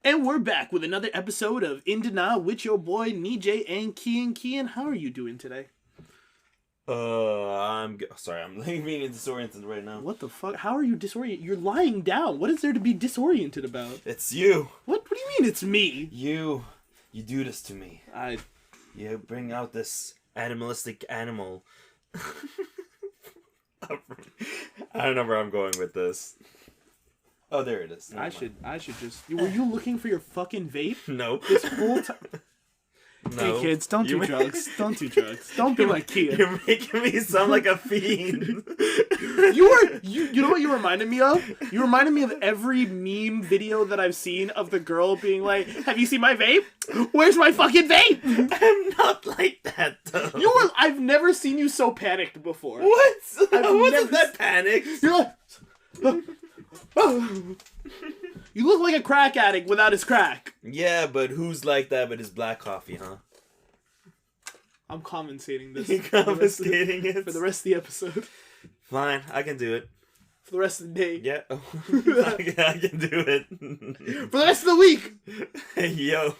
And we're back with another episode of In Denial with your boy Nejay and Kiyan. Kiyan, how are you doing today? I'm sorry, I'm being disoriented right now. What the fuck? How are you disoriented? You're lying down. What is there to be disoriented about? It's you. What do you mean it's me? You do this to me. You bring out this animalistic animal. I don't know where I'm going with this. Oh, there it is. I should just... Were you looking for your fucking vape? Nope. This whole time... No. Hey kids, don't do drugs. Don't do drugs. Don't be like Kiyan. You're making me sound like a fiend. You know what you reminded me of? You reminded me of every meme video that I've seen of the girl being like, "Have you seen my vape? Where's my fucking vape?" I'm not like that though. I've never seen you so panicked before. What? I wasn't that panicked. You're like, you look like a crack addict without his crack. Yeah, but who's like that with his black coffee, huh? I'm compensating this. You're confiscating it? For the rest of the episode. Fine, I can do it. For the rest of the day. Yeah. I can do it. For the rest of the week. Hey, yo.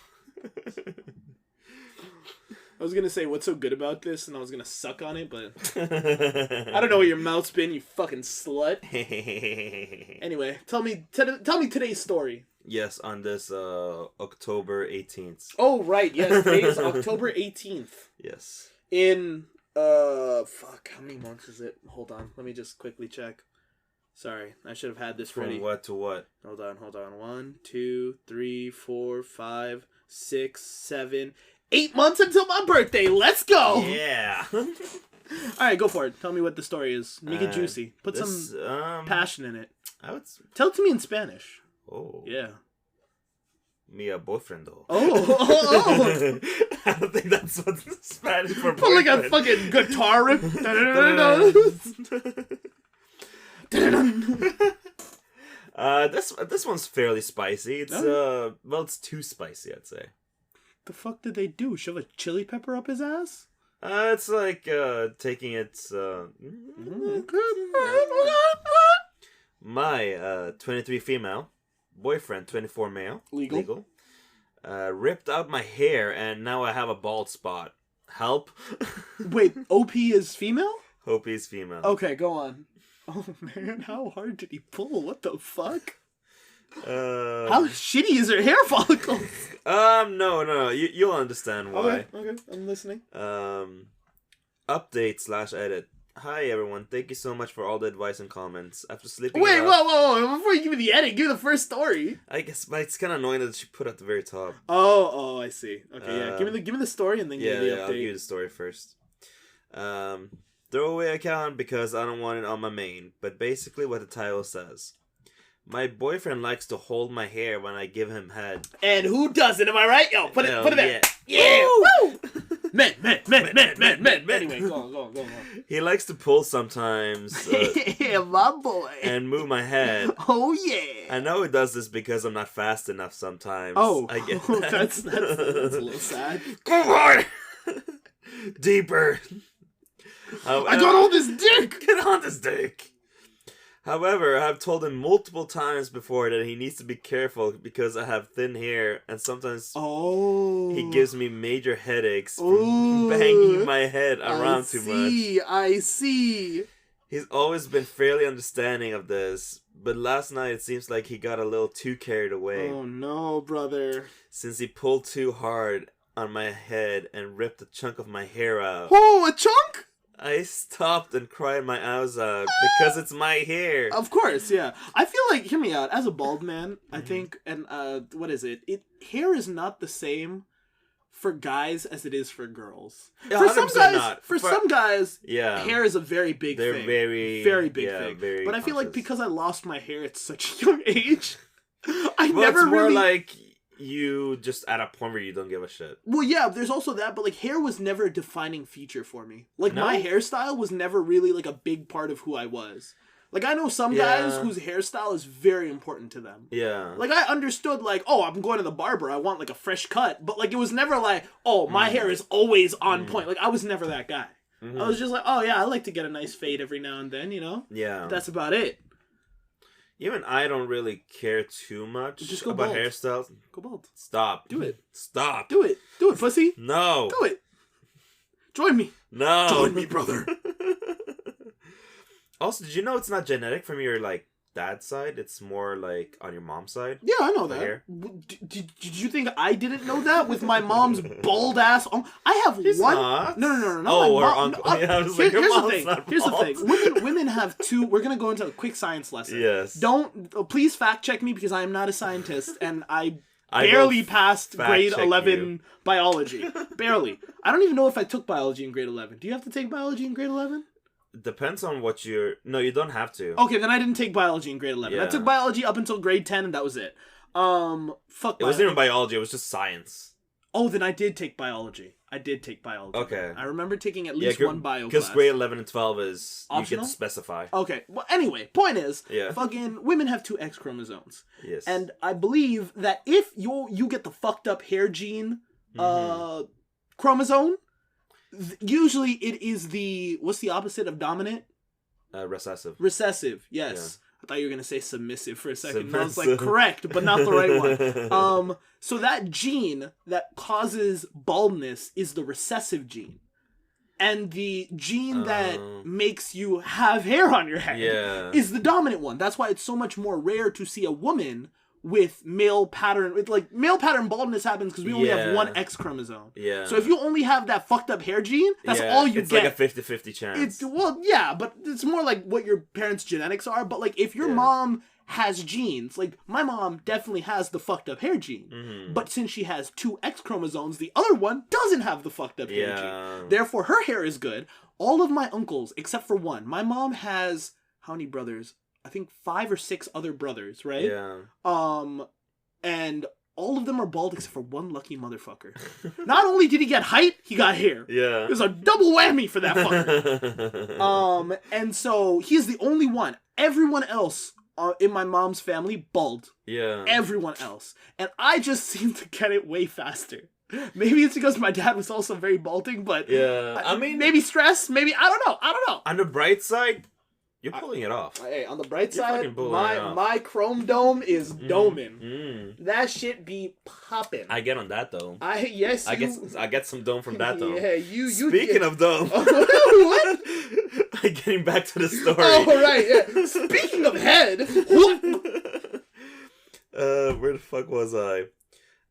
I was gonna say what's so good about this, and I was gonna suck on it, but I don't know where your mouth's been, you fucking slut. Anyway, tell me today's story. Yes, on this October 18th. Oh right, yes, today is October 18th. Yes. In how many months is it? Hold on, let me just quickly check. Sorry, I should have had this ready. From what to what? Hold on. 1, 2, 3, 4, 5, 6, 7, 8 months until my birthday. Let's go. Yeah. All right, go for it. Tell me what the story is. Make it juicy. Put some passion in it. Tell it to me in Spanish. Oh. Yeah. Mi boyfriendo. Oh. I don't think that's what Spanish for boyfriend. Put like a fucking guitar riff. This one's fairly spicy. It's it's too spicy, I'd say. The fuck did they do? Shove a chili pepper up his ass? It's like taking its my 23 female boyfriend, 24 male, legal. Ripped out my hair and now I have a bald spot. Help. Wait, OP is female? OP is female. Okay, go on. Oh man, how hard did he pull? What the fuck? How shitty is her hair follicles? No. You'll understand why. Okay, I'm listening. Update/edit. Hi everyone, thank you so much for all the advice and comments. After sleeping. Wait, whoa! Before you give me the edit, give me the first story. I guess, but it's kind of annoying that she put at the very top. Oh, I see. Okay, yeah. Give me the story and then give me the update. I'll give you the story first. Throwaway account because I don't want it on my main, but basically what the title says. My boyfriend likes to hold my hair when I give him head. And who doesn't? Am I right? Yo, put it there. Yeah! Woo! Men. Anyway, go on. He likes to pull sometimes. Yeah, my boy. And move my head. Oh, yeah. I know he does this because I'm not fast enough sometimes. Oh, I get that. That's a little sad. Go on! Deeper. I got all this dick! Get on this dick! However, I've told him multiple times before that he needs to be careful because I have thin hair and sometimes he gives me major headaches from banging my head around too much. I see. He's always been fairly understanding of this, but last night it seems like he got a little too carried away. Oh no, brother. Since he pulled too hard on my head and ripped a chunk of my hair out. Oh, a chunk? I stopped and cried my eyes out because it's my hair. Of course, yeah. I feel like, hear me out, as a bald man, I think, and what is it? Hair is not the same for guys as it is for girls. Yeah, for some guys, hair is a very big thing. Very big thing. Very but I feel like conscious. because I lost my hair at such a young age, it's more like you just at a point where you don't give a shit. Well, yeah, there's also that, but like hair was never a defining feature for me. Like my hairstyle was never really like a big part of who I was. Like I know some guys whose hairstyle is very important to them. Yeah. Like I understood like, oh, I'm going to the barber, I want like a fresh cut, but like it was never like, oh, my hair is always on point. Like I was never that guy. I was just like, oh yeah, I like to get a nice fade every now and then, you know? Yeah. But that's about it. Even I don't really care too much about hairstyles. Go bald. Stop. Do it. Stop. Do it. Do it, pussy. No. Do it. Join me. No. Join me, brother. Also, did you know it's not genetic from your, like, dad's side? It's more, like, on your mom's side? Yeah, I know that. Did you think I didn't know that with my mom's bald ass? I have She's one. Not. No. Oh, or uncle. Yeah, I was like, here's the thing. Here's the thing. Women have two. We're gonna go into a quick science lesson. Yes. Please fact check me because I am not a scientist and I barely passed grade 11 biology. Barely. I don't even know if I took biology in grade 11. Do you have to take biology in grade 11? Depends on what you're... No, you don't have to. Okay, then I didn't take biology in grade 11. Yeah. I took biology up until grade 10 and that was it. Fuck. It wasn't even biology, it was just science. Oh, then I did take biology. Okay. I remember taking at least one bio class. Because grade 11 and 12 is... Optional? You get to specify. Okay. Well, anyway, point is, fucking women have 2 X chromosomes. Yes. And I believe that if you get the fucked up hair gene chromosome, usually it is the... What's the opposite of dominant? Recessive. Recessive, yes. Yeah. I thought you were going to say submissive for a second. And I was like, correct, but not the right one. So that gene that causes baldness is the recessive gene. And the gene that makes you have hair on your head is the dominant one. That's why it's so much more rare to see a woman with male pattern baldness happens because we only have 1 X chromosome. Yeah. So if you only have that fucked up hair gene, that's all you get. It's like a 50-50 chance. But it's more like what your parents' genetics are. But like if your mom has genes, like my mom definitely has the fucked up hair gene. Mm-hmm. But since she has 2 X chromosomes, the other one doesn't have the fucked up hair gene. Therefore, her hair is good. All of my uncles, except for one, my mom has how many brothers? I think 5 or 6 other brothers, right? Yeah. And all of them are bald except for one lucky motherfucker. Not only did he get height, he got hair. Yeah. It was a double whammy for that fucker. And so he's the only one. Everyone else in my mom's family, bald. Yeah. Everyone else. And I just seem to get it way faster. Maybe it's because my dad was also very balding, but... Yeah. I mean... Maybe stress, maybe... I don't know. On the bright side... You're pulling it off. Hey, on the bright side, my chrome dome is doming. That shit be popping. I get on that though. I get some dome from that though. Yeah, you. Speaking of dome, what? I'm getting back to the story. Oh right, yeah. Speaking of head, where the fuck was I?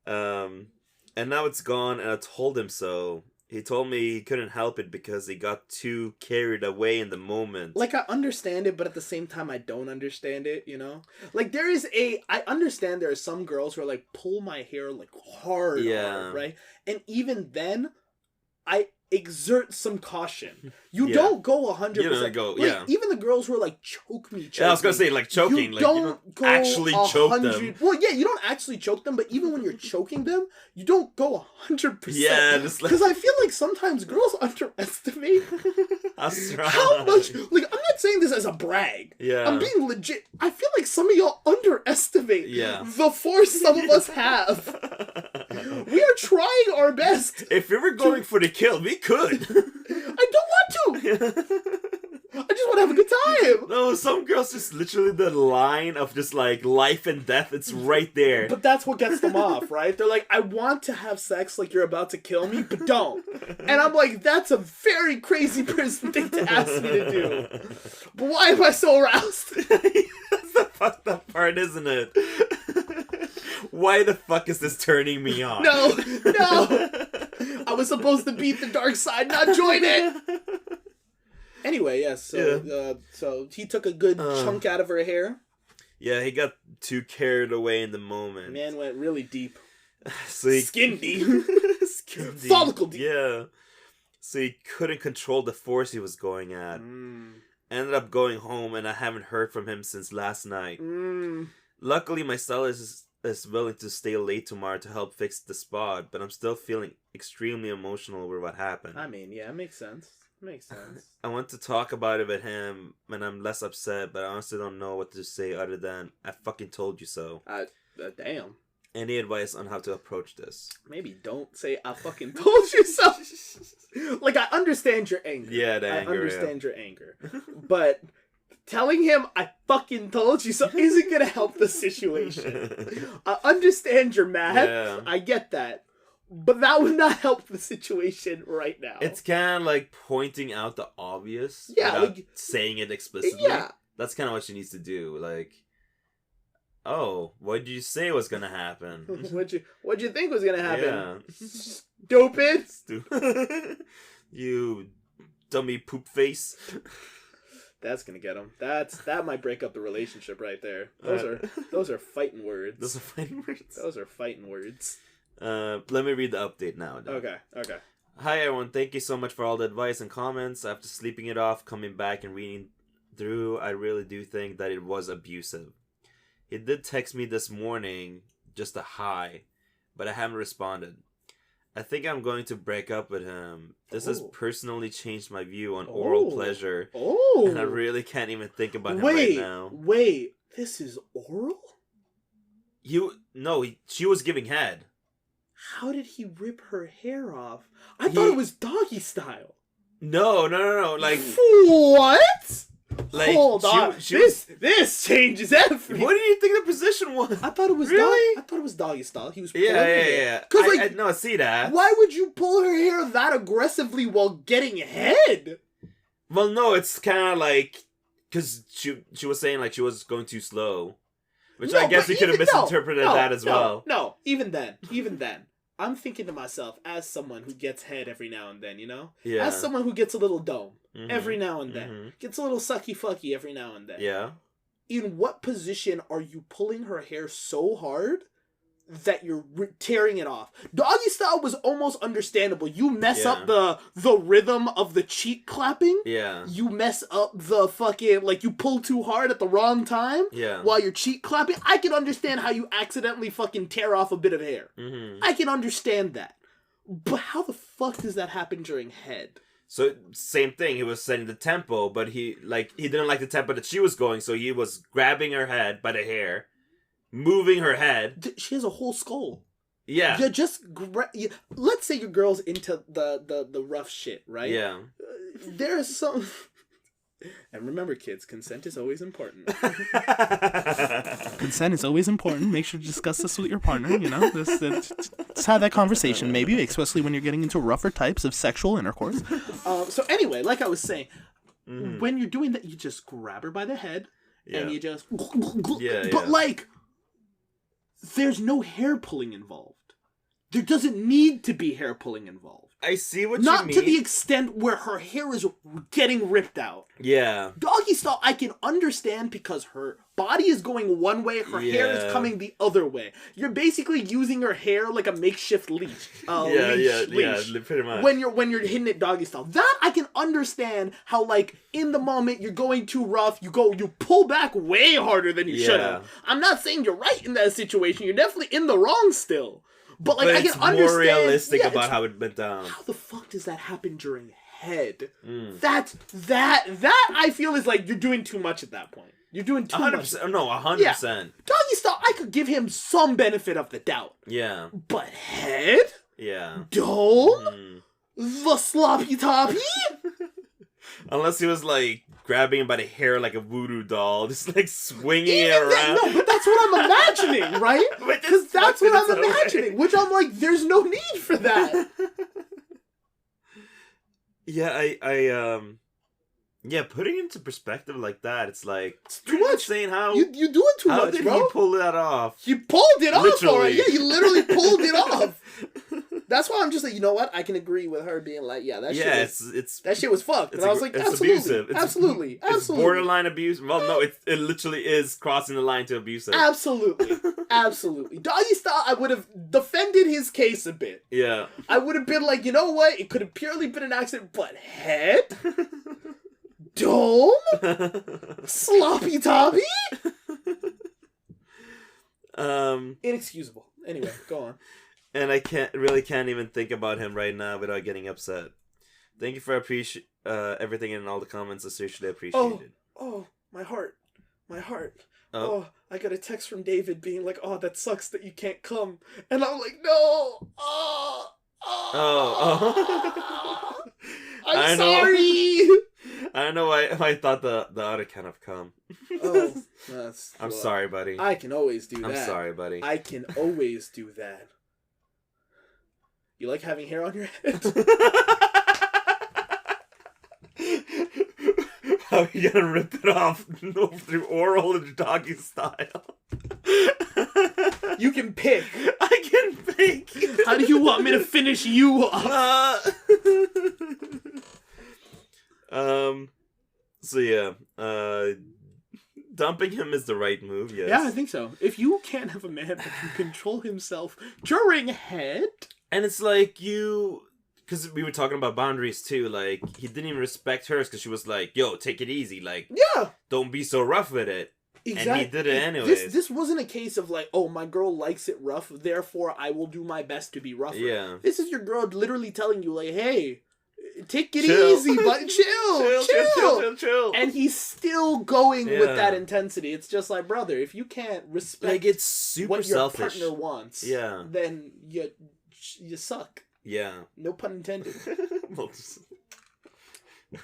And now it's gone, and I told him so. He told me he couldn't help it because he got too carried away in the moment. Like, I understand it, but at the same time, I don't understand it, you know? Like, I understand there are some girls who are like, pull my hair, like, hard, right? And even then, I exert some caution. You don't go 100%. You don't go, even the girls who are like, choke me. I was gonna say, like, choking. You don't actually choke them. Well, yeah, you don't actually choke them, but even when you're choking them, you don't go 100%. Yeah, because I feel like sometimes girls underestimate how much. Like, I'm not saying this as a brag. Yeah, I'm being legit. I feel like some of y'all underestimate the force some of us have. We are trying our best. If we were going for the kill, we could. I don't want to. I just want to have a good time. No, some girls just literally the line of just like life and death. It's right there. But that's what gets them off, right? They're like, I want to have sex like you're about to kill me, but don't. And I'm like, that's a very crazy person thing to ask me to do. But why am I so aroused? That's the fucked up part, isn't it? Why the fuck is this turning me on? No. I was supposed to beat the dark side, not join it. Anyway, yes. So he took a good chunk out of her hair. Yeah, he got too carried away in the moment. Man went really deep. Skin deep. Skin deep. Follicle deep. Yeah. So he couldn't control the force he was going at. Ended up going home, and I haven't heard from him since last night. Luckily, my stylist is willing to stay late tomorrow to help fix the spot, but I'm still feeling extremely emotional over what happened. I mean, yeah, it makes sense. I want to talk about it with him, and I'm less upset, but I honestly don't know what to say other than, I fucking told you so. Damn. Any advice on how to approach this? Maybe don't say, I fucking told you so. Like, I understand your anger. Yeah, the anger. I understand your anger. But Telling him I fucking told you so isn't gonna help the situation. I understand you're mad. Yeah. I get that. But that would not help the situation right now. It's kind of like pointing out the obvious without saying it explicitly. Yeah. That's kind of what she needs to do. Like, oh, what did you say was gonna happen? What'd you think was gonna happen? Yeah. Stupid. You dummy poop face. That's gonna get him. That might break up the relationship right there. Those are fighting words. Those are fighting words. Those are fighting words. Let me read the update now. Okay. Hi everyone, thank you so much for all the advice and comments. After sleeping it off, coming back and reading through, I really do think that it was abusive. He did text me this morning, just a hi, but I haven't responded. I think I'm going to break up with him. This has personally changed my view on oral pleasure. And I really can't even think about him right now. Wait, this is oral? She was giving head. How did he rip her hair off? I thought it was doggy style. No. Like what? Like, hold on. This changes everything. What do you think the position was? I thought it was I thought it was doggy style. He was pulling her hair. Because I see that. Why would you pull her hair that aggressively while getting head? Well, no, it's kind of like because she was saying like she was going too slow. Which I guess we could have misinterpreted that as well. No, even then. I'm thinking to myself, as someone who gets head every now and then, you know? Yeah. As someone who gets a little dome every now and then. Gets a little sucky-fucky every now and then. Yeah. In what position are you pulling her hair so hard that you're tearing it off? Doggy style was almost understandable. You mess up the rhythm of the cheek clapping. Yeah. You mess up the fucking, like, you pull too hard at the wrong time. Yeah. While you're cheek clapping. I can understand how you accidentally fucking tear off a bit of hair. I can understand that. But how the fuck does that happen during head? So, same thing. He was setting the tempo, but he didn't like the tempo that she was going, so he was grabbing her head by the hair, moving her head. She has a whole skull. Yeah. You just let's say your girl's into the rough shit, right? Yeah. There's some. And remember, kids, consent is always important. Consent is always important. Make sure to discuss this with your partner. You know, let's have that conversation, maybe, especially when you're getting into rougher types of sexual intercourse. So anyway, like I was saying, when you're doing that, you just grab her by the head, and you just. But like. There's no hair pulling involved. There doesn't need to be hair pulling involved. I see what you mean. Not to the extent where her hair is getting ripped out. Yeah. Doggy style, I can understand because her body is going one way, her hair is coming the other way. You're basically using her hair like a makeshift leash. Leash. Pretty much. When you're hitting it doggy style. That I can understand how, like, in the moment you're going too rough, you pull back way harder than you should have. I'm not saying you're right in that situation. You're definitely in the wrong still. But like, I can understand. It's more realistic about how it went down. How the fuck does that happen during head? That I feel is like you're doing too much at that point. You're doing too 100%, much. No, 100%. Yeah. Doggy style, I could give him some benefit of the doubt. Yeah. But head? Yeah. Dome? The sloppy toppy? Unless he was like grabbing him by the hair like a voodoo doll, just like swinging it around. No, but that's what I'm imagining, right? Because that's what I'm imagining. Which I'm like, there's no need for that. Yeah, putting it into perspective like that, it's like it's too much. Saying how you doing too much, bro. How did he pull that off? You pulled it off, alright. Yeah, you literally pulled it off. That's why I'm just like, you know what? I can agree with her being like, that shit was fucked. And I was like, absolutely. It's borderline abuse. Well, no, it literally is crossing the line to abusive. Absolutely. Doggy style, I would have defended his case a bit. Yeah. I would have been like, you know what? It could have purely been an accident, but head? Dome? Sloppy toppy? Inexcusable. Anyway, go on. And I can't even think about him right now without getting upset. Thank you for everything in all the comments. I seriously appreciate it. Oh, my heart. Oh, I got a text from David being like, "Oh, that sucks that you can't come," and I'm like, "No." I'm sorry. I don't know why I thought the ought to kind of come. Oh, I'm sorry, buddy. I can always do that. I'm sorry, buddy. I can always do that. You like having hair on your head? How are you gonna rip it off through oral and doggy style? You can pick. I can pick. How do you want me to finish you off? So yeah, dumping him is the right move, yes. Yeah, I think so. If you can't have a man that can control himself during head... And it's like because we were talking about boundaries too, like, he didn't even respect hers because she was like, yo, take it easy, like, yeah, don't be so rough with it. Exactly. And he did it anyways. This wasn't a case of like, oh, my girl likes it rough, therefore I will do my best to be rougher. Yeah. This is your girl literally telling you, like, hey, take it easy, but chill. And he's still going with that intensity. It's just like, brother, if you can't respect like, it's super what your selfish. partner wants, then you suck. Yeah. No pun intended.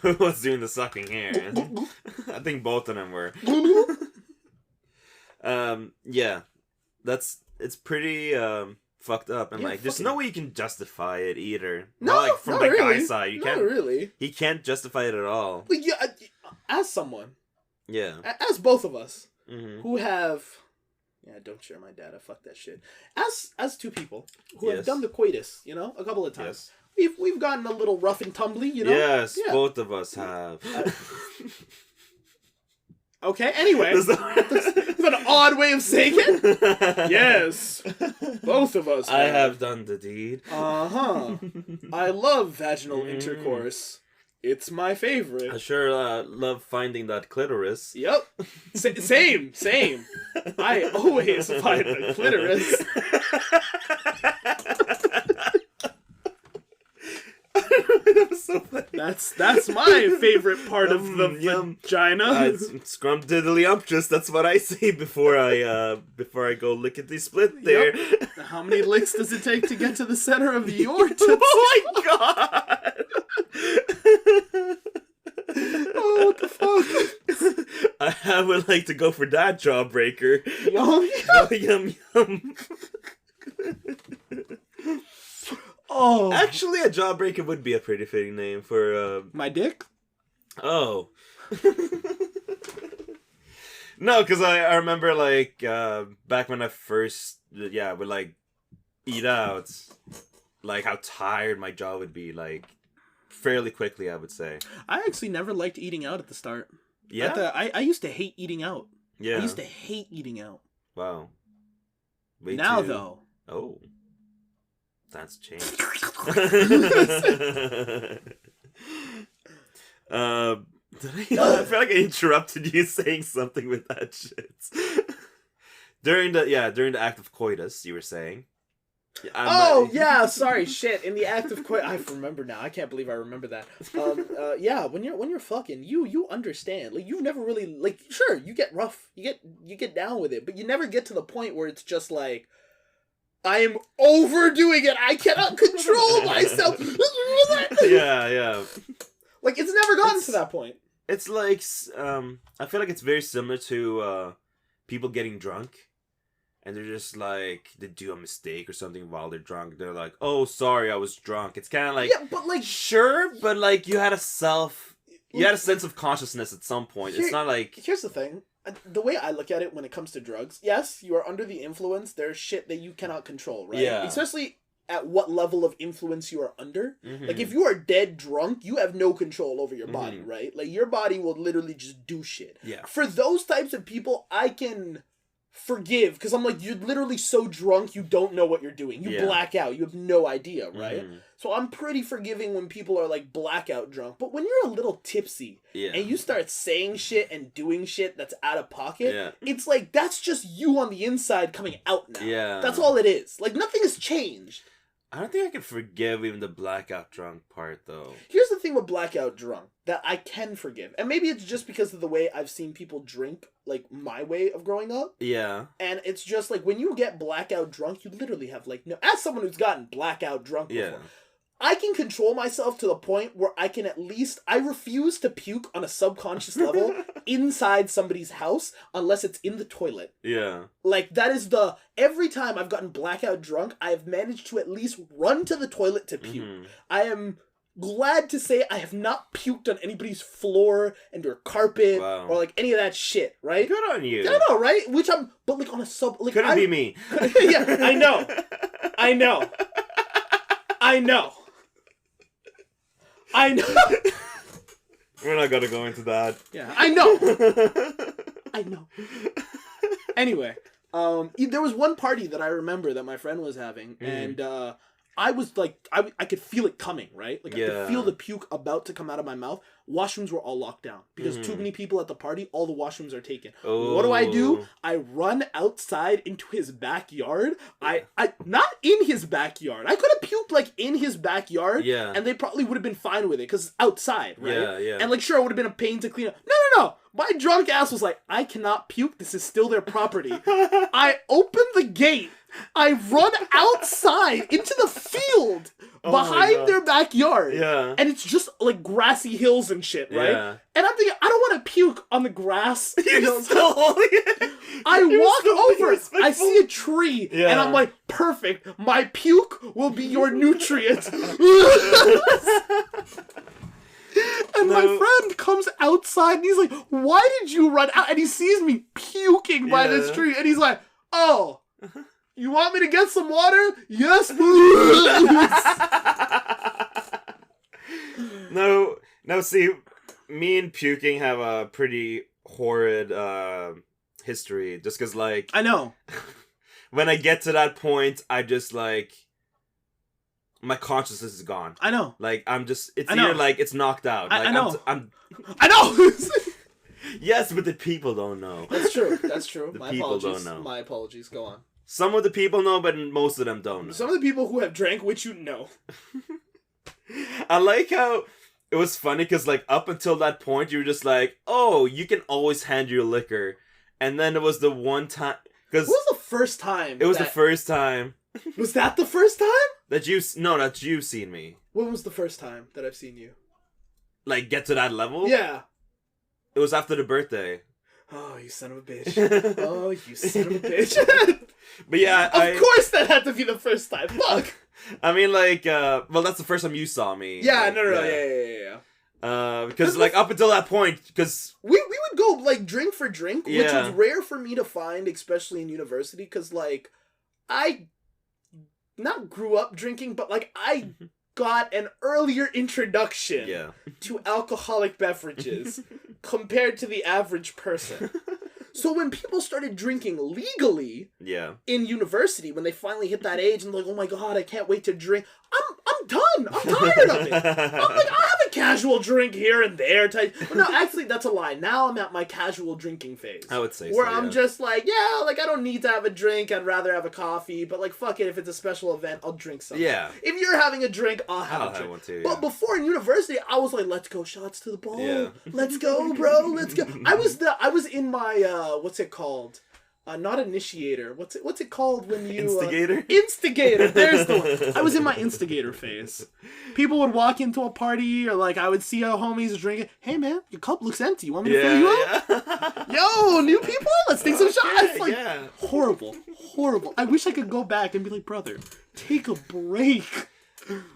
Who was doing the sucking here? I think both of them were. Yeah. It's pretty fucked up, and like there's no way you can justify it either. No, like from the guy's side, you can't really. He can't justify it at all. But yeah, as someone, as both of us who have, don't share my data. Fuck that shit. As two people who have done the coitus, a couple of times, we've gotten a little rough and tumbly, Yes, both of us have. Okay, anyway. Is that an odd way of saying it? Yes. Both of us have. I have done the deed. Uh-huh. I love vaginal intercourse. It's my favorite. I sure love finding that clitoris. Yep. Same. I always find the clitoris. That was so funny. That's my favorite part of the vagina. Scrumdiddlyumptious. That's what I say before I go lickety split there. Yep. How many licks does it take to get to the center of your tits? Oh my god! Oh, what the fuck? I would like to go for that jawbreaker. Yum. Yum. Oh, actually, a jawbreaker would be a pretty fitting name for my dick. Oh. No, because I remember like back when I first would like eat out, like how tired my jaw would be, like fairly quickly, I would say. I actually never liked eating out at the start. Yeah, I used to hate eating out. Yeah, I used to hate eating out. Wow. Though. Oh. That's changed. I feel like I interrupted you saying something with that shit. During the act of coitus, you were saying. Sorry, shit. In the act of coitus, I remember now. I can't believe I remember that. When you're fucking, you understand. Like, you've never really, like, sure, you get rough, you get down with it, but you never get to the point where it's just like, I am overdoing it. I cannot control myself. Yeah. Like, it's never gotten to that point. It's like, I feel like it's very similar to people getting drunk. And they're just like, they do a mistake or something while they're drunk. They're like, oh, sorry, I was drunk. It's kind of like, yeah, but like, sure, but like, you had a sense of consciousness at some point. It's not like... Here's the thing. The way I look at it when it comes to drugs, yes, you are under the influence. There's shit that you cannot control, right? Yeah. Especially at what level of influence you are under. Mm-hmm. Like, if you are dead drunk, you have no control over your body, right? Like, your body will literally just do shit. Yeah. For those types of people, I can forgive, because I'm like, you're literally so drunk, you don't know what you're doing. You black out. You have no idea, right? Mm-hmm. So I'm pretty forgiving when people are, like, blackout drunk. But when you're a little tipsy, and you start saying shit and doing shit that's out of pocket, it's like, that's just you on the inside coming out now. Yeah. That's all it is. Like, nothing has changed. I don't think I can forgive even the blackout drunk part, though. Here's the thing with blackout drunk that I can forgive. And maybe it's just because of the way I've seen people drink, like, my way of growing up. Yeah. And it's just, like, when you get blackout drunk, you literally have, like, no... As someone who's gotten blackout drunk before, I can control myself to the point where I can I refuse to puke on a subconscious level inside somebody's house unless it's in the toilet. Yeah. Like, that is every time I've gotten blackout drunk, I have managed to at least run to the toilet to puke. Mm-hmm. I am glad to say I have not puked on anybody's floor and or carpet or like any of that shit, right? Good on you. I know, right? But like on a like couldn't be me. Yeah, I know. We're not gonna go into that. Yeah, I know. Anyway, there was one party that I remember that my friend was having, and I was like, I could feel it coming, right? Like, I could feel the puke about to come out of my mouth. Washrooms were all locked down because too many people at the party, all the washrooms are taken. Oh. What do? I run outside into his backyard. I not in his backyard. I could have puked like in his backyard, and they probably would have been fine with it because it's outside, right? Yeah. And like, sure, it would have been a pain to clean up. No. My drunk ass was like, I cannot puke. This is still their property. I open the gate. I run outside into the field behind their backyard. Yeah. And it's just like grassy hills and shit, right? Yeah. And I'm thinking, I don't want to puke on the grass. You're still holding it. I walk over, I see a tree, and I'm like, perfect. My puke will be your nutrient. And my friend comes outside and he's like, why did you run out? And he sees me puking by this tree. And he's like, oh, you want me to get some water? Yes, please. No, see, me and puking have a pretty horrid history. Just because, like... I know. When I get to that point, I just, like... My consciousness is gone. I know. Like, I'm just... It's either, like, it's knocked out. Like, I know. I know! Yes, but the people don't know. That's true. The my people don't know. My apologies. Go on. Some of the people know, but most of them don't know. Some of the people who have drank, which you know. I like how... It was funny, because, like, up until that point, you were just like, oh, you can always hand your liquor. And then it was the one time... What was the first time? It was the first time. Was that the first time? That you've seen me. When was the first time that I've seen you? Like, get to that level? Yeah. It was after the birthday. Oh, you son of a bitch. But yeah, Of course that had to be the first time. Fuck! I mean, like, well, that's the first time you saw me. Yeah, like, no, yeah. Because, like, up until that point, because... We would go, like, drink for drink, which was rare for me to find, especially in university, because, like, I... not grew up drinking, but like I got an earlier introduction to alcoholic beverages compared to the average person. So when people started drinking legally in university, when they finally hit that age and like, oh my god, I can't wait to drink, I'm done. I'm tired of it. I'm like, I have a casual drink here and there type. But no, actually, that's a lie. Now I'm at my casual drinking phase. I would say where I'm just like, like I don't need to have a drink. I'd rather have a coffee. But like, fuck it. If it's a special event, I'll drink something. Yeah. If you're having a drink, I'll have a drink. One too, But before in university, I was like, let's go shots to the ball. Yeah. Let's go, bro. Let's go. I was in my what's it called? Not initiator. What's it called when you... Instigator? Instigator. There's the one. I was in my instigator phase. People would walk into a party or like I would see our homies drinking. Hey man, your cup looks empty. You want me to fill you up? Yo, new people? Let's take some shots. Like, horrible. I wish I could go back and be like, brother, take a break.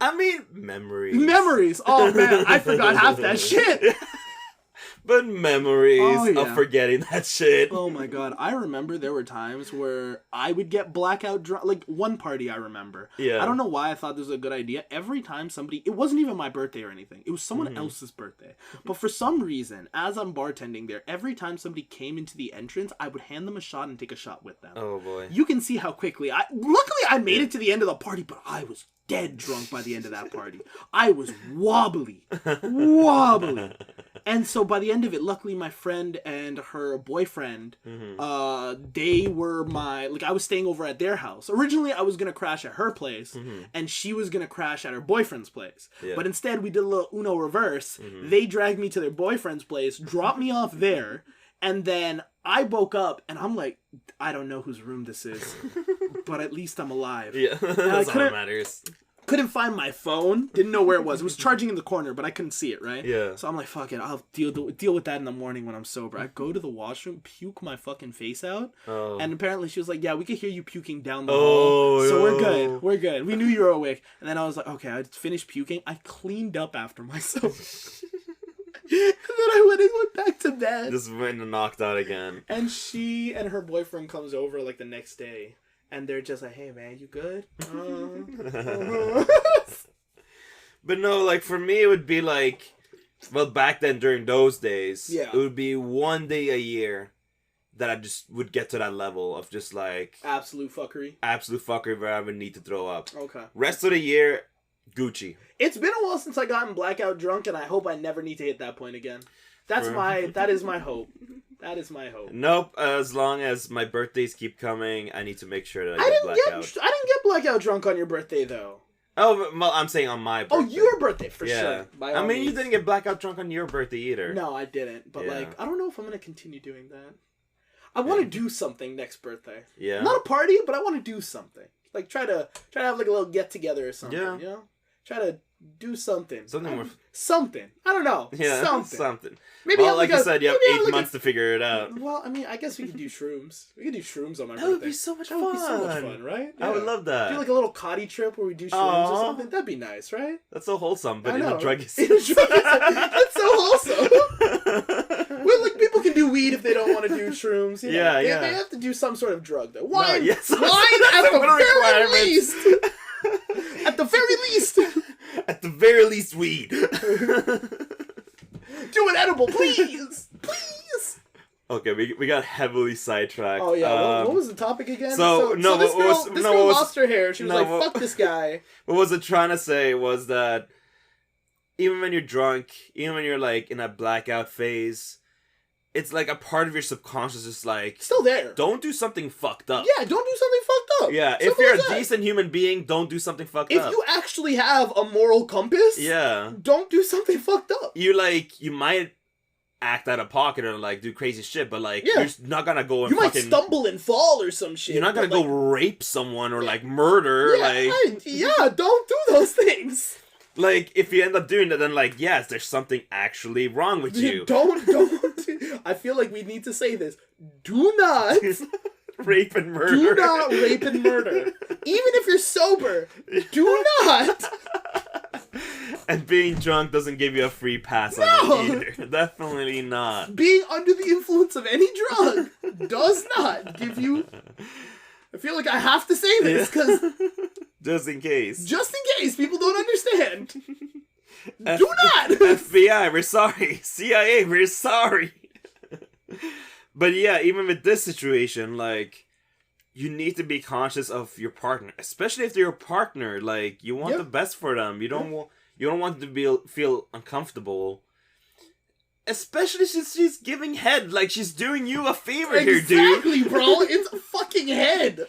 I mean, memories. Oh man, I forgot half that shit. But memories of forgetting that shit. Oh my god. I remember there were times where I would get blackout drunk. Like, one party I remember. Yeah. I don't know why I thought this was a good idea. Every time somebody... It wasn't even my birthday or anything. It was someone else's birthday. But for some reason, as I'm bartending there, every time somebody came into the entrance, I would hand them a shot and take a shot with them. Oh boy. You can see how quickly... Luckily, I made it to the end of the party, but I was dead drunk by the end of that party. I was wobbly. And so by the end of it, luckily my friend and her boyfriend, they were like, I was staying over at their house. Originally, I was going to crash at her place, and she was going to crash at her boyfriend's place. Yeah. But instead, we did a little Uno reverse. They dragged me to their boyfriend's place, dropped me off there, and then I woke up, and I'm like, I don't know whose room this is, but at least I'm alive. Yeah, that's all that matters. couldn't find my phone. Didn't know where it was. It was charging in the corner, but I couldn't see it, right? Yeah. So I'm like, fuck it. I'll deal with that in the morning when I'm sober. I go to the washroom, puke my fucking face out. Oh. And apparently she was like, yeah, we could hear you puking down the hall. So we're good. We're good. We knew you were awake. And then I was like, okay, I finished puking. I cleaned up after myself. And then I went back to bed. Just went and knocked out again. And she and her boyfriend comes over like the next day. And they're just like, hey man, you good? But no, like for me it would be like, well, back then during those days, yeah, it would be one day a year that I just would get to that level of just like... Absolute fuckery where I would need to throw up. Okay. Rest of the year, Gucci. It's been a while since I gotten blackout drunk, and I hope I never need to hit that point again. That is my hope. That is my hope. Nope. As long as my birthdays keep coming, I need to make sure that I get blackout. I didn't get blackout drunk on your birthday though. Oh, well, I'm saying on my birthday. Oh, your birthday for sure. I mean, you didn't get blackout drunk on your birthday either. No, I didn't. But like, I don't know if I'm gonna continue doing that. I want to do something next birthday. Yeah. Not a party, but I want to do something. Like try to have like a little get together or something. Yeah. You know, try to do something. Something. I don't know. Yeah. Something. Maybe like you said, you have 8 months to figure it out. Well, I mean, I guess we could do shrooms. We could do shrooms on my birthday. That would be so much fun. That would be so much fun, right? Yeah. I would love that. Do like a little cotty trip where we do shrooms or something. That'd be nice, right? That's so wholesome, but in a drug That's so wholesome. Well, like people can do weed if they don't want to do shrooms. You know? They have to do some sort of drug though. Wine, wine at the very least. At the very least. At the very least, weed. Do an edible, please. Please. Okay, we got heavily sidetracked. Oh yeah, what was the topic again? So this girl lost her hair. She was like, "Fuck this guy." What was it trying to say was that even when you're drunk, even when you're like in a blackout phase, it's like a part of your subconscious is like still there. Don't do something fucked up. Yeah, don't do something fucked up. Yeah, if you're a decent human being, don't do something fucked up. If you actually have a moral compass, don't do something fucked up. You might act out of pocket or like do crazy shit, but like you're not gonna go and might stumble and fall or some shit. You're not gonna go rape someone or like murder. Don't do those things. Like, if you end up doing that, then, like, yes, there's something actually wrong with you. Don't. I feel like we need to say this. Do not rape and murder. Do not rape and murder. Even if you're sober, do not. And being drunk doesn't give you a free pass on it either. Definitely not. Being under the influence of any drug does not give you... I feel like I have to say this, because... Just in case. Just in case people don't understand. Do not! FBI, we're sorry. CIA, we're sorry. But yeah, even with this situation, like, you need to be conscious of your partner. Especially if they're your partner. Like, you want the best for them. You don't want them to feel uncomfortable. Especially since she's giving head. Like, she's doing you a favor here, dude. Exactly, bro. It's a fucking head.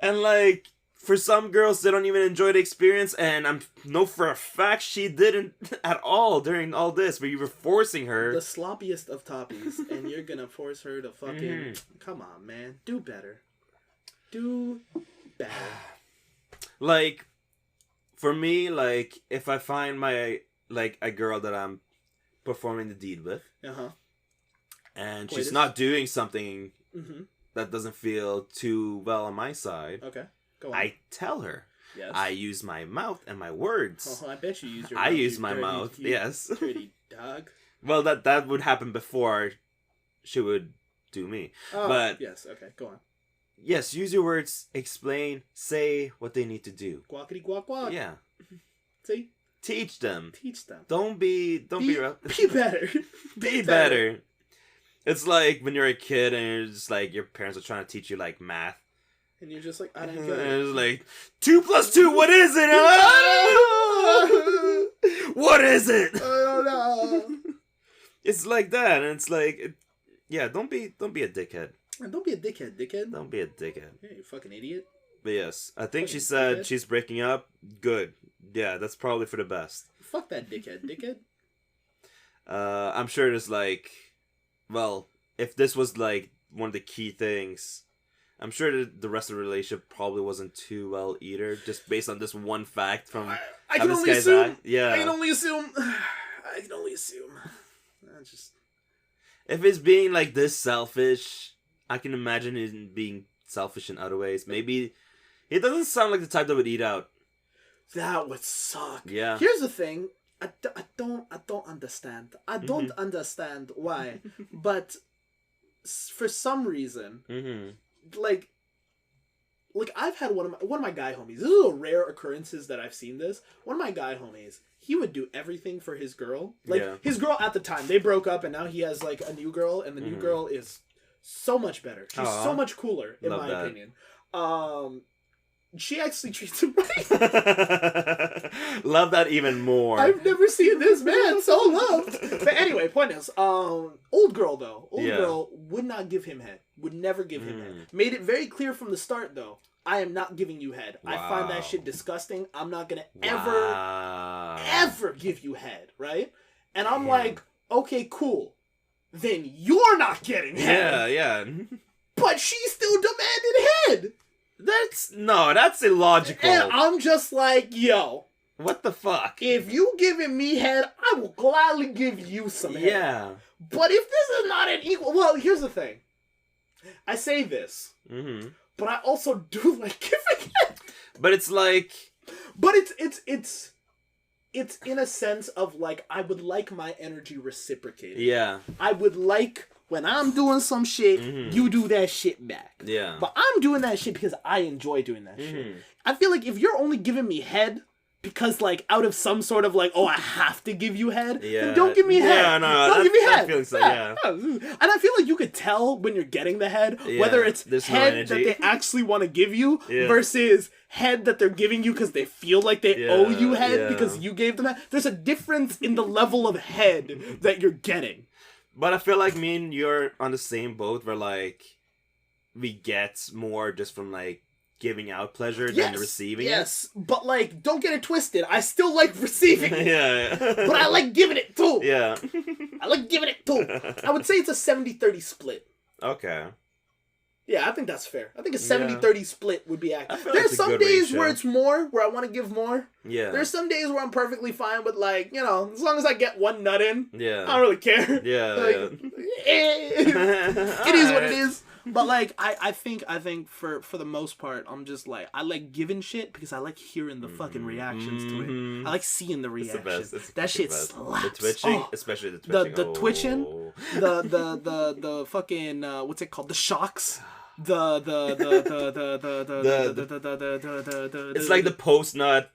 And, like, for some girls, they don't even enjoy the experience. And I know for a fact she didn't at all during all this. Where you were forcing her. The sloppiest of toppies. And you're gonna force her to fucking... Come on, man. Do better. Do better. Like, for me, like, if I find like, a girl that I'm performing the deed with, and she's not doing something that doesn't feel too well on my side, go on. I tell her. Yes. I use my mouth and my words. Oh, I bet you use your mouth. I use my mouth, yes. Dirty dog. Well, that would happen before she would do me. Oh, but yes, okay, go on. Yes, use your words, explain, say what they need to do. Guackity guac guac. Yeah. See? Teach them. Teach them. Don't be Be better. Be better. It's like when you're a kid and you're just like, your parents are trying to teach you like math. And you're just like, I don't get it. And it's like, 2 + 2, what is it? What is it? I don't know. It's like that, and it's like, don't be a dickhead. Don't be a dickhead, dickhead. Don't be a dickhead. Hey, you fucking idiot. But yes, I think she said she's breaking up. Good. Yeah, that's probably for the best. Fuck that dickhead, dickhead. I'm sure there's like, well, if this was like one of the key things, I'm sure that the rest of the relationship probably wasn't too well either, just based on this one fact from I can only assume. Yeah. I can only assume. If it's being like this selfish, I can imagine it being selfish in other ways. Maybe it doesn't sound like the type that would eat out. That would suck. Yeah. Here's the thing. I don't understand. I don't understand why, but for some reason, like I've had one of my guy homies. This is a rare occurrences that I've seen this. One of my guy homies, he would do everything for his girl. Like his girl at the time, they broke up, and now he has like a new girl, and the new girl is so much better. She's so much cooler, in my opinion. She actually treats him right. Love that even more. I've never seen this man so loved. But anyway, point is, old girl girl would not give him head. Would never give him head. Made it very clear from the start though. I am not giving you head. Wow. I find that shit disgusting. I'm not gonna ever give you head, right? And I'm like, okay, cool. Then you're not getting head. Yeah. But she still demanded head. That's illogical. And I'm just like, yo. What the fuck? If you giving me head, I will gladly give you some head. Yeah. But if this is not an equal... Well, here's the thing. I say this. But I also do like giving head. But it's like... But it's in a sense of like, I would like my energy reciprocated. Yeah. I would like... When I'm doing some shit, you do that shit back. Yeah. But I'm doing that shit because I enjoy doing that shit. I feel like if you're only giving me head because, like, out of some sort of, like, oh, I have to give you head, then don't give me head. Yeah, no, don't give me head. Feeling so, yeah. And I feel like you could tell when you're getting the head, whether it's head that they actually want to give you versus head that they're giving you because they feel like they owe you head because you gave them head. There's a difference in the level of head that you're getting. But I feel like me and you're on the same boat where, like, we get more just from, like, giving out pleasure than receiving it. Yes, but, like, don't get it twisted. I still like receiving it. Yeah. But I like giving it, too. Yeah. I like giving it, too. I would say it's a 70-30 split. Okay. Yeah, I think that's fair. I think a 70-30 split would be accurate. There's some days ratio where it's more, where I want to give more. Yeah. There's some days where I'm perfectly fine with, like, you know, as long as I get one nut in. Yeah. I don't really care. Yeah. Like, it is what it is. But, like, I think for the most part, I'm just like, I like giving shit because I like hearing the fucking reactions to it. I like seeing the reactions. That shit slaps. The twitching, especially the twitching. The twitching, the fucking what's it called? The shocks. It's like the post nut.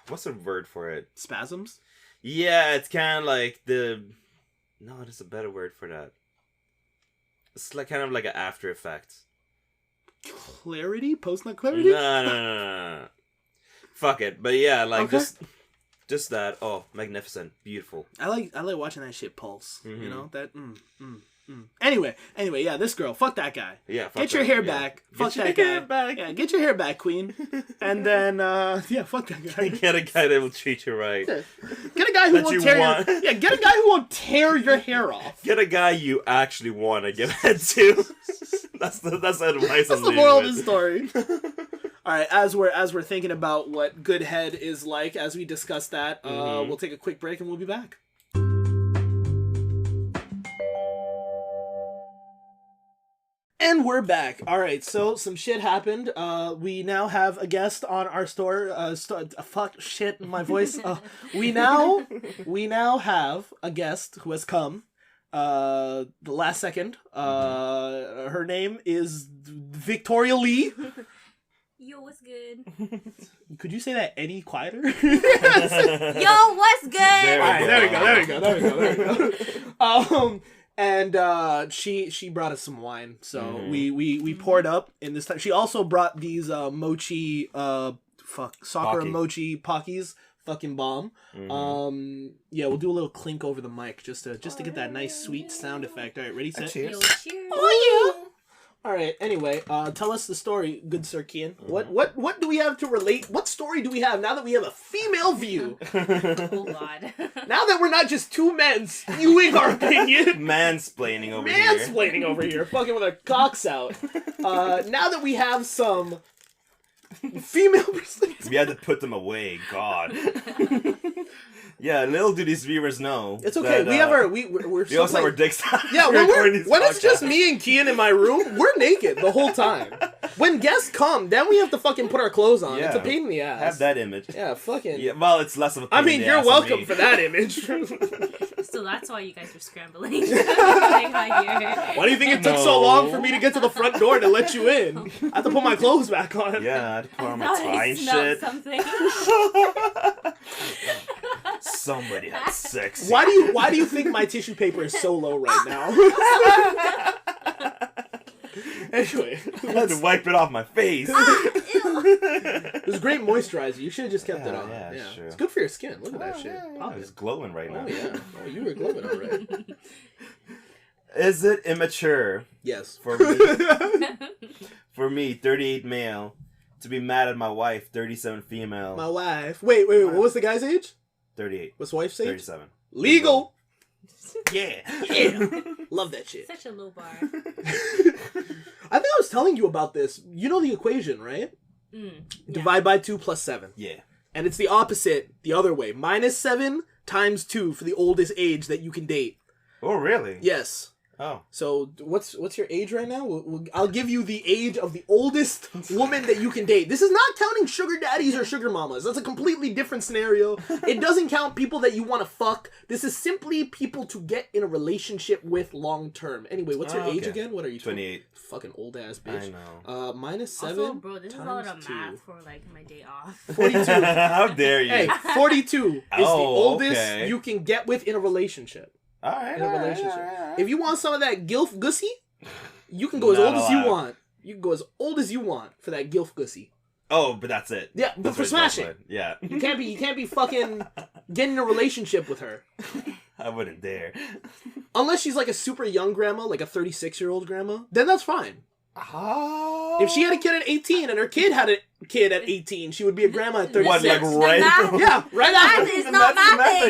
What's the word for it? Spasms. Yeah, it's kind of like the. No, there's a better word for that. It's like kind of like an after effect. Clarity? Post nut clarity? No. Fuck it, but yeah, like just that. Oh, magnificent, beautiful. I like watching that shit pulse. You know that. Anyway, yeah, this girl, fuck that guy. Yeah, get your hair back. Fuck that guy. Yeah, get your hair back, queen. And then, fuck that guy. Get a guy that will treat you right. Yeah. Get a guy who won't tear. Get a guy who won't tear your hair off. Get a guy you actually want to give head to. That's the advice. That's the moral of the story. All right, as we're thinking about what good head is like, as we discuss that, we'll take a quick break and we'll be back. And we're back. All right, so some shit happened. We now have a guest on our store. Fuck shit, my voice. We now have a guest who has come. The last second. Her name is Victoria Lee. Yo, what's good? Could you say that any quieter? Yo, what's good? There we go. And she brought us some wine, so we poured up in this time. She also brought these mochi Sakura mochi Pockies, fucking bomb. Yeah, we'll do a little clink over the mic just to get that nice sweet sound effect. All right, ready, set. Cheers. Yo, cheers. Oh All right. Anyway, tell us the story, good Sir Kiyan. What do we have to relate? What story do we have now that we have a female view? Oh God. Now that we're not just two men spewing our opinion. Mansplaining over here. Mansplaining over here, fucking with our cocks out. Now that we have some female perspective. We had to put them away. God. Yeah, little do these viewers know. It's okay. That, We're we also have our dicks out. Yeah, when it's just me and Kiyan in my room, we're naked the whole time. When guests come, then we have to fucking put our clothes on. Yeah. It's a pain in the ass. Have that image. Yeah, fucking. Yeah, well, it's less of a pain in the you're ass welcome for that image. So that's why you guys were scrambling. Why do you think it took so long for me to get to the front door to let you in? I have to put my clothes back on. Yeah, I had to put on my tie and shit. Something. Somebody had sex. Why do you think my tissue paper is so low right now? Anyway, I had to wipe it off my face. It was great moisturizer. You should have just kept it on. Yeah, sure. It's good for your skin. Look at that shit. Yeah, it's glowing right now. Oh yeah. Oh, you were glowing already. Is it immature? Yes. For me, 38 male, to be mad at my wife, 37 female. My wife. Wait. What was the guy's age? 38. What's wife's age? 37. Legal. Yeah. Love that shit. Such a low bar. I think I was telling you about this. You know the equation, right? Yeah. Divide by 2 plus 7. Yeah. And it's the opposite the other way. -7 times 2 for the oldest age that you can date. Oh, really? Yes. Oh. So what's your age right now? I'll give you the age of the oldest woman that you can date. This is not counting sugar daddies or sugar mamas. That's a completely different scenario. It doesn't count people that you want to fuck. This is simply people to get in a relationship with long term. Anyway, what's your age again? What are you? 28. Fucking old ass bitch. I know. -7. Also, bro, this is a lot of math for like my day off. 42. How dare you? Hey, 42 is the oldest you can get with in a relationship. All right. In a relationship. If you want some of that gilf gussy, you can go as old as you want. You can go as old as you want for that gilf gussy. Oh, but that's it. Yeah, but for smashing. Yeah. You can't be fucking getting in a relationship with her. I wouldn't dare. Unless she's like a super young grandma, like a 36-year-old grandma, then that's fine. Oh. If she had a kid at 18 and her kid had a kid at 18, she would be a grandma at 36. What, like right? Yeah, right after. It's not math.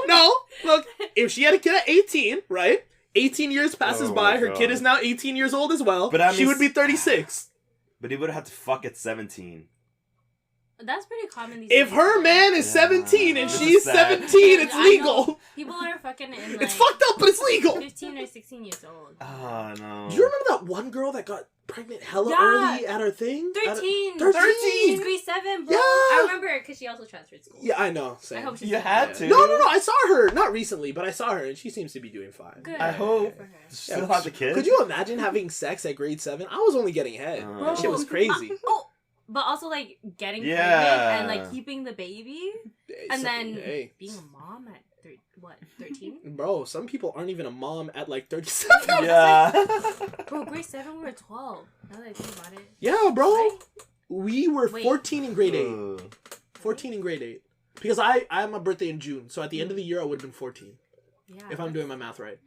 No. Look, if she had a kid at 18, right? 18 years passes by, her kid is now 18 years old as well. But she would be 36. But he would have to fuck at 17. That's pretty common these If days. her man is 17 and she's 17, it's legal. People are fucking in like... It's fucked up, but it's legal. 15 or 16 years old. Oh, no. Do you remember that one girl that got pregnant hella early at her thing? 13. 13. She's grade 7, bro. Yeah. I remember because she also transferred school. Yeah, I know. Same. I hope she's You had to. No. I saw her. Not recently, but I saw her, and she seems to be doing fine. Good. I hope. For her. Still have the kid? Could you imagine having sex at grade 7? I was only getting head. That shit was crazy. But also, like, getting pregnant and, like, keeping the baby. And then being a mom at, 13? Bro, some people aren't even a mom at, like, 37. Yeah. Bro, grade 7, we were 12. Now that I think about it. Yeah, bro. Right? We were 14 in grade 8. 14 in grade 8. Because I had my birthday in June, so at the end of the year, I would have been 14. Yeah. If I'm doing my math right.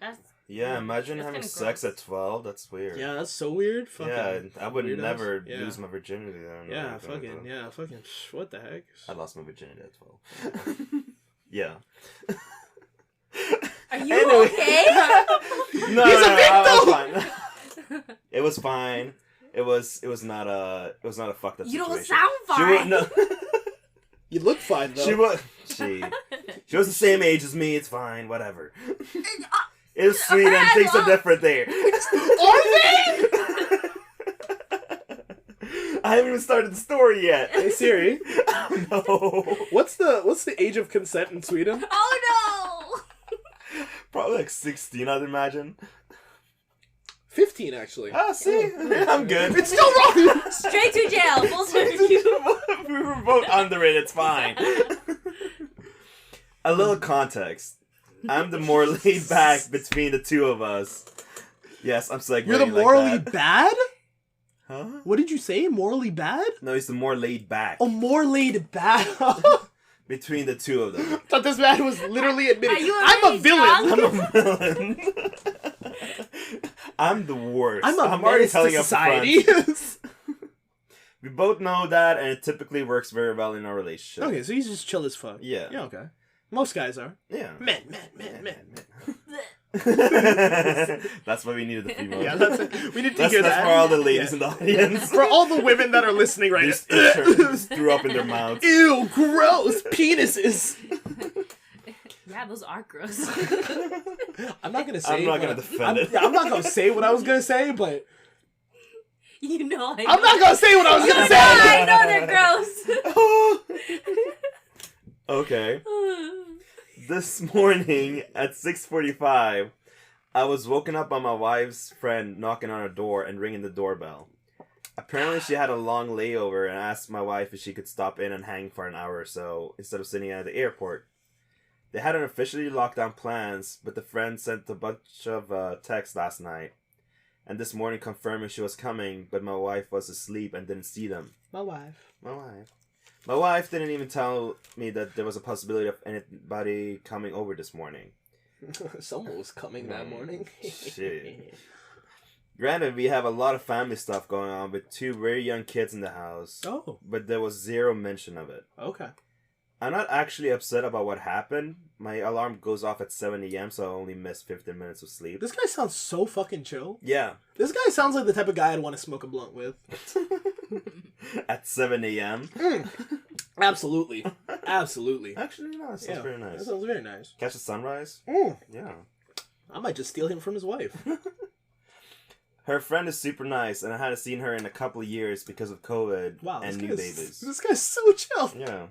Yeah, imagine having sex at 12. That's weird. Yeah, that's so weird. Yeah, I would never lose my virginity then. Yeah, fucking. What the heck? I lost my virginity at 12. Yeah. Are you okay? No, He's a victim! It was fine. It was not a fucked up situation. You don't sound fine. You look fine though. She was the same age as me. It's fine. Whatever. It's sweet and things are different there. Are they? I haven't even started the story yet. Hey Siri. Oh, no. What's the age of consent in Sweden? Oh no! Probably like 16, I'd imagine. 15 actually. Ah, see? I'm good. It's still wrong! Straight to jail. Full circle. We were both under it, it's fine. A little context. I'm the more laid back between the two of us. Yes, I'm segueing. You're the morally like bad? Huh? What did you say? Morally bad? No, he's the more laid back. Oh, more laid back. Between the two of them. I thought this man was literally admitting, Are you I'm a villain. I'm a villain. I'm the worst. I'm already telling to society. We both know that, and it typically works very well in our relationship. Okay, so he's just chill as fuck. Yeah. Yeah, okay. Most guys are. Yeah. Men. That's why we needed the female. Yeah, we need to hear that. That's for all the ladies in the audience. For all the women that are listening right now. Just threw up in their mouths. Ew, gross. Penises. Yeah, those are gross. I'm not going to say I'm not going to defend it. I'm not going to say what I was going to say, but... You know I know. I'm not going to say what I was going to say! I know they're gross. Okay. This morning at 6:45, I was woken up by my wife's friend knocking on her door and ringing the doorbell. Apparently she had a long layover and asked my wife if she could stop in and hang for an hour or so instead of sitting at the airport. They hadn't officially locked down plans, but the friend sent a bunch of texts last night. And this morning confirming she was coming, but my wife was asleep and didn't see them. My wife. My wife didn't even tell me that there was a possibility of anybody coming over this morning. Someone was coming that morning. Shit. Granted, we have a lot of family stuff going on with 2 very young kids in the house. Oh. But there was zero mention of it. Okay. I'm not actually upset about what happened. My alarm goes off at 7 a.m., so I only missed 15 minutes of sleep. This guy sounds so fucking chill. Yeah. This guy sounds like the type of guy I'd want to smoke a blunt with. At 7 a.m.? Absolutely. Absolutely. Actually, no, that sounds very nice. That sounds very nice. Catch the sunrise? Yeah. I might just steal him from his wife. Her friend is super nice, and I hadn't seen her in a couple of years because of COVID and new babies. This guy's so chill. Yeah.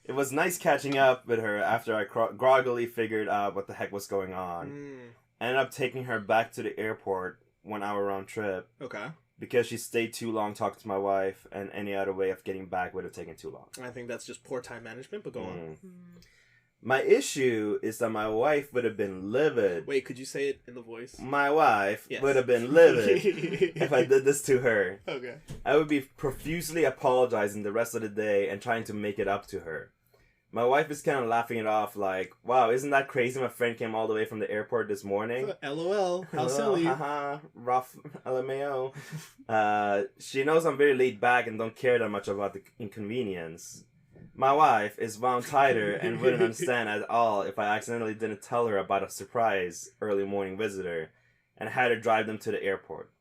It was nice catching up with her after I groggily figured out what the heck was going on. Ended up taking her back to the airport, 1 hour round trip. Okay. Because she stayed too long talking to my wife, and any other way of getting back would have taken too long. I think that's just poor time management, but go on. My issue is that my wife would have been livid. Wait, could you say it in the voice? My wife would have been livid if I did this to her. Okay. I would be profusely apologizing the rest of the day and trying to make it up to her. My wife is kind of laughing it off like, wow, isn't that crazy? My friend came all the way from the airport this morning. LOL. How silly. Haha. Rough. LMAO. She knows I'm very laid back and don't care that much about the inconvenience. My wife is wound tighter and wouldn't understand at all if I accidentally didn't tell her about a surprise early morning visitor and had her drive them to the airport.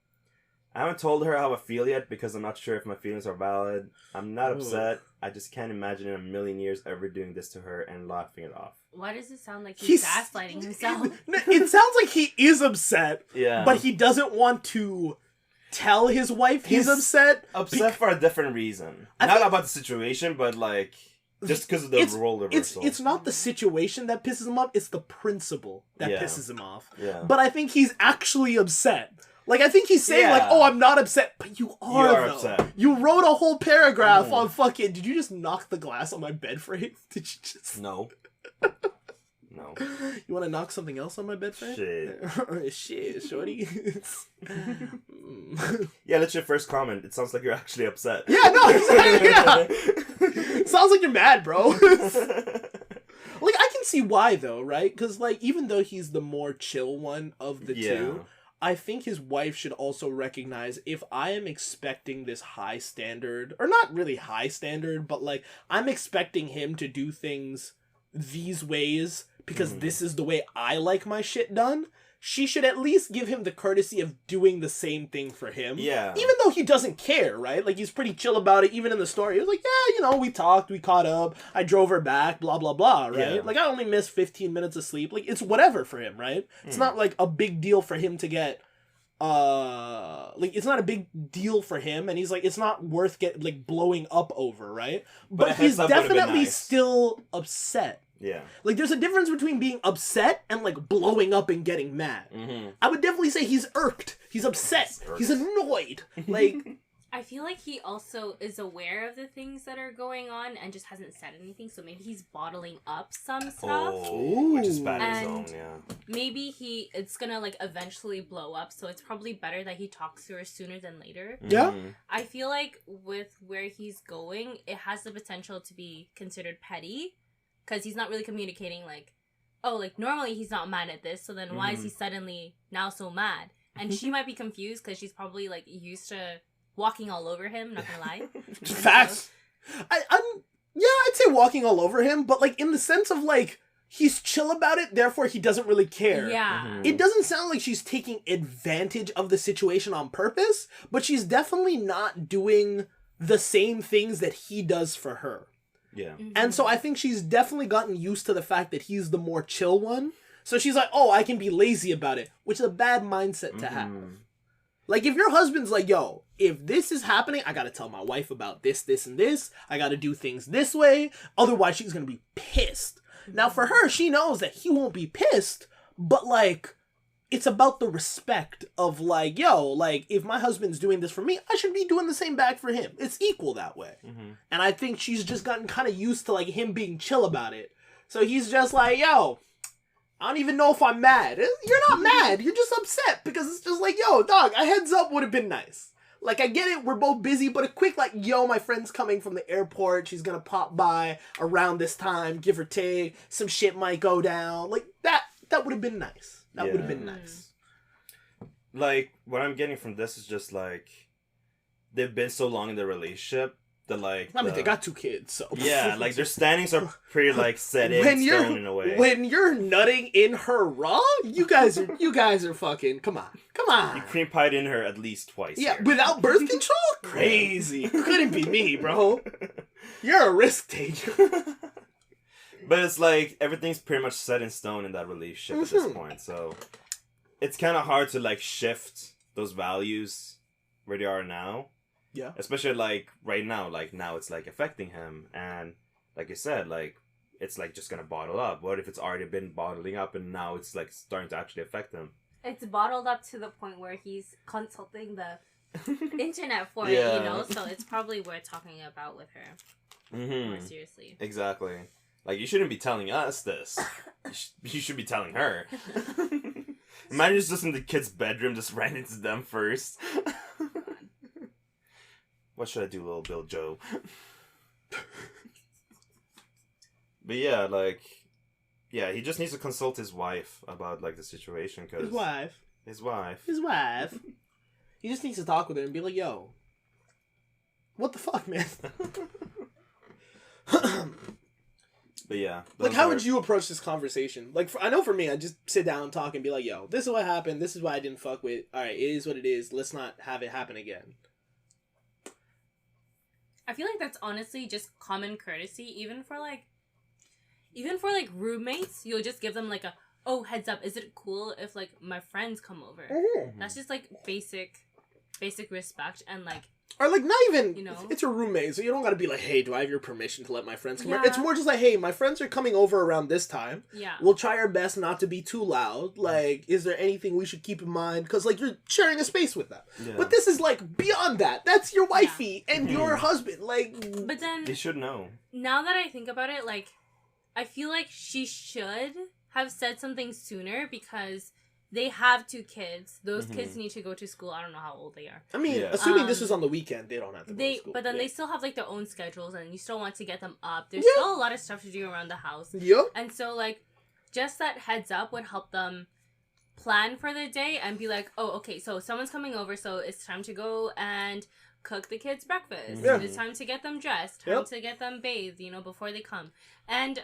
I haven't told her how I feel yet because I'm not sure if my feelings are valid. I'm not upset. I just can't imagine in a million years ever doing this to her and laughing it off. Why does it sound like he's gaslighting himself? It sounds like he is upset, but he doesn't want to tell his wife he's upset. Upset for a different reason. Not about the situation, but like just because of the role reversal. It's not the situation that pisses him off, it's the principle that pisses him off. Yeah. But I think he's actually upset. Like, I think he's saying, like, oh, I'm not upset, but you are though. Upset. You wrote a whole paragraph on fucking... Did you just knock the glass on my bed frame? Did you just... No. No. You want to knock something else on my bed frame? Shit. Shit, shorty. Yeah, that's your first comment. It sounds like you're actually upset. Yeah, no, exactly, yeah. Sounds like you're mad, bro. Like, I can see why, though, right? Because, like, even though he's the more chill one of the two... I think his wife should also recognize if I am expecting this high standard, or not really high standard, but like I'm expecting him to do things these ways because this is the way I like my shit done, she should at least give him the courtesy of doing the same thing for him. Yeah. Even though he doesn't care, right? Like, he's pretty chill about it, even in the story. He was like, yeah, you know, we talked, we caught up, I drove her back, blah, blah, blah, right? Yeah. Like, I only missed 15 minutes of sleep. Like, it's whatever for him, right? It's not, like, a big deal for him to get... it's not a big deal for him, and he's like, it's not worth blowing up over, right? But he's definitely still upset. Yeah. Like, there's a difference between being upset and, like, blowing up and getting mad. I would definitely say he's irked. He's upset. He's annoyed. Like... I feel like he also is aware of the things that are going on and just hasn't said anything, so maybe he's bottling up some stuff. Which is bad in his own, yeah. Maybe it's gonna, like, eventually blow up, so it's probably better that he talks to her sooner than later. Yeah. I feel like with where he's going, it has the potential to be considered petty, because he's not really communicating, like, oh, like, normally he's not mad at this, so then why is he suddenly now so mad? and she might be confused because she's probably like used to walking all over him. Not gonna lie. Facts. I'd say walking all over him, but like in the sense of like he's chill about it, therefore he doesn't really care. Yeah. It doesn't sound like she's taking advantage of the situation on purpose, but she's definitely not doing the same things that he does for her. Yeah. And so I think she's definitely gotten used to the fact that he's the more chill one. So she's like, oh, I can be lazy about it, which is a bad mindset to have. Like, if your husband's like, yo, if this is happening, I gotta tell my wife about this, this, and this. I gotta do things this way. Otherwise, she's gonna be pissed. Now, for her, she knows that he won't be pissed, but, like, it's about the respect of, like, yo, like, if my husband's doing this for me, I should be doing the same back for him. It's equal that way. And I think she's just gotten kind of used to, like, him being chill about it. So he's just like, yo, I don't even know if I'm mad. You're not mad. You're just upset because it's just like, yo, dog, a heads up would have been nice. Like, I get it, we're both busy, but a quick, like, yo, my friend's coming from the airport, she's gonna pop by around this time, give or take, some shit might go down. Like, that would have been nice. That would have been nice. Like, what I'm getting from this is just, like, they've been so long in the relationship that, like... I mean, they got 2 kids, so... Yeah, like, their standings are pretty, like, set in stone in a way. When you're nutting in her raw, you guys are fucking... Come on. You cream pied in her at least twice. Yeah, without birth control? Crazy. Couldn't be me, bro. You're a risk taker. But it's like, everything's pretty much set in stone in that relationship at this point, so... It's kind of hard to, like, shift those values where they are now. Yeah. Especially, like, right now. Like, now it's, like, affecting him. And, like you said, like, it's, like, just gonna bottle up. What if it's already been bottling up and now it's, like, starting to actually affect him? It's bottled up to the point where he's consulting the internet for it, you know? So it's probably worth talking about with her more seriously. Exactly. Like, you shouldn't be telling us this. You should be telling her. Imagine just in the kid's bedroom, just ran into them first. What should I do, little Bill Joe? But yeah, like... Yeah, he just needs to consult his wife about, like, the situation, cause... His wife. He just needs to talk with her and be like, yo... What the fuck, man? But yeah. Like, how would you approach this conversation? Like, I know for me, I'd just sit down and talk and be like, yo, this is what happened, this is why I didn't fuck with... Alright, it is what it is, let's not have it happen again. I feel like that's honestly just common courtesy, even for roommates. You'll just give them like a, oh, heads up, is it cool if like my friends come over? That's just like basic respect and like, or like not even, you know, it's a roommate, so you don't gotta be like, hey, do I have your permission to let my friends come over? It's more just like, hey, my friends are coming over around this time. Yeah, we'll try our best not to be too loud. Like, is there anything we should keep in mind? Because like you're sharing a space with them. Yeah. But this is like beyond that. That's your wifey and your husband. Like, but then they should know. Now that I think about it, like, I feel like she should have said something sooner because they have 2 kids. Those kids need to go to school. I don't know how old they are. I mean, assuming this was on the weekend, they don't have to go to school. But then they still have, like, their own schedules, and you still want to get them up. There's still a lot of stuff to do around the house. Yep. And so, like, just that heads up would help them plan for the day and be like, oh, okay, so someone's coming over, so it's time to go and cook the kids breakfast. Yeah. It's time to get them dressed. Time to get them bathed, you know, before they come. And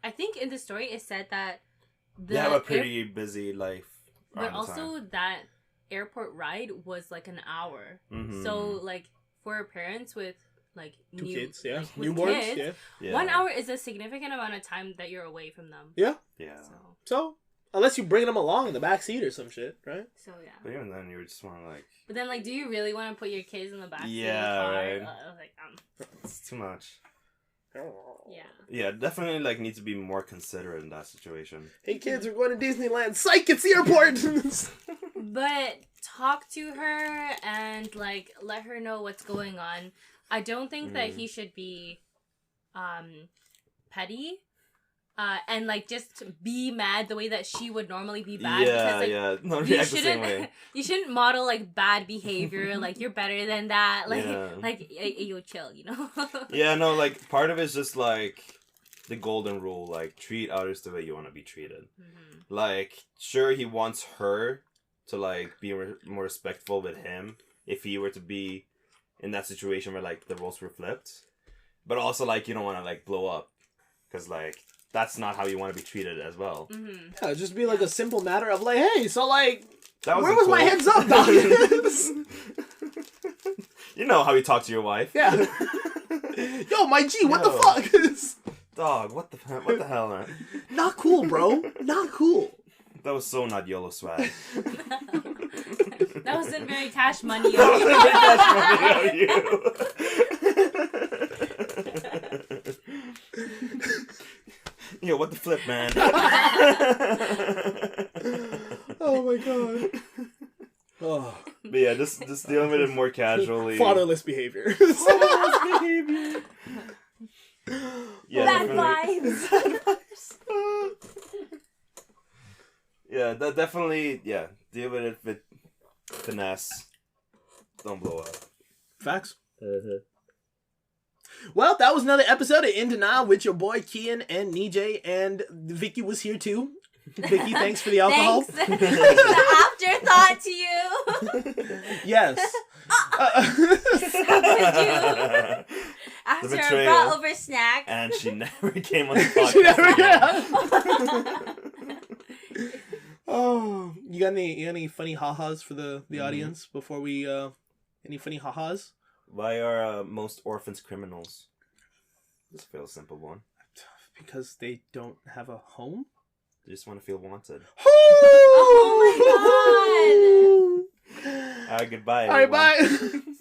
I think in the story it said that they have a pretty busy life. But also that airport ride was like an hour. So like for parents with like 2 kids, like, newborns, kids, 1 hour is a significant amount of time that you're away from them. Yeah. So unless you bring them along in the back seat or some shit, right? So yeah. But even then, you would just want to like. But then, like, do you really want to put your kids in the back seat of the car? Right. Like, it's too much. Yeah. Yeah, definitely like need to be more considerate in that situation. Hey kids, we're going to Disneyland. Psych, it's the airport. But talk to her and like let her know what's going on. I don't think that he should be petty. And like just be mad the way that she would normally be bad. Because, like, you shouldn't model like bad behavior. Like you're better than that. Like you chill, you know. Yeah, no, like part of it's just like the golden rule, like treat others the way you want to be treated. Like sure he wants her to like be more respectful with him if he were to be in that situation where like the roles were flipped. But also like you don't want to like blow up because like that's not how you want to be treated as well. Mm-hmm. Yeah, just be like a simple matter of like, hey, so like, where was my heads up, dog? You know how you talk to your wife. Yeah. Yo, my G, what the fuck? Dog, what the hell, man? Not cool, bro. Not cool. That was so not YOLO swag. That wasn't very cash money. That wasn't very cash money of you. Yo, what the flip, man? Oh my god. Oh. But yeah, just dealing with it more casually. Fatherless behavior. Yeah, bad vibes. Yeah, that definitely. Yeah, deal with it with finesse. Don't blow up. Facts. Well, that was another episode of In Denial with your boy Kiyan and Nejay, and Vicky was here too. Vicky, thanks for the alcohol. Thanks. The afterthought to you. Yes. After a betrayal. brought over snack. And she never came on the podcast. She never Oh, you got any funny ha-has for the audience before we any funny ha-has? Why are most orphans criminals? This feels a simple one. Because they don't have a home? They just want to feel wanted. Oh my god! Alright, goodbye. Alright, everyone. bye.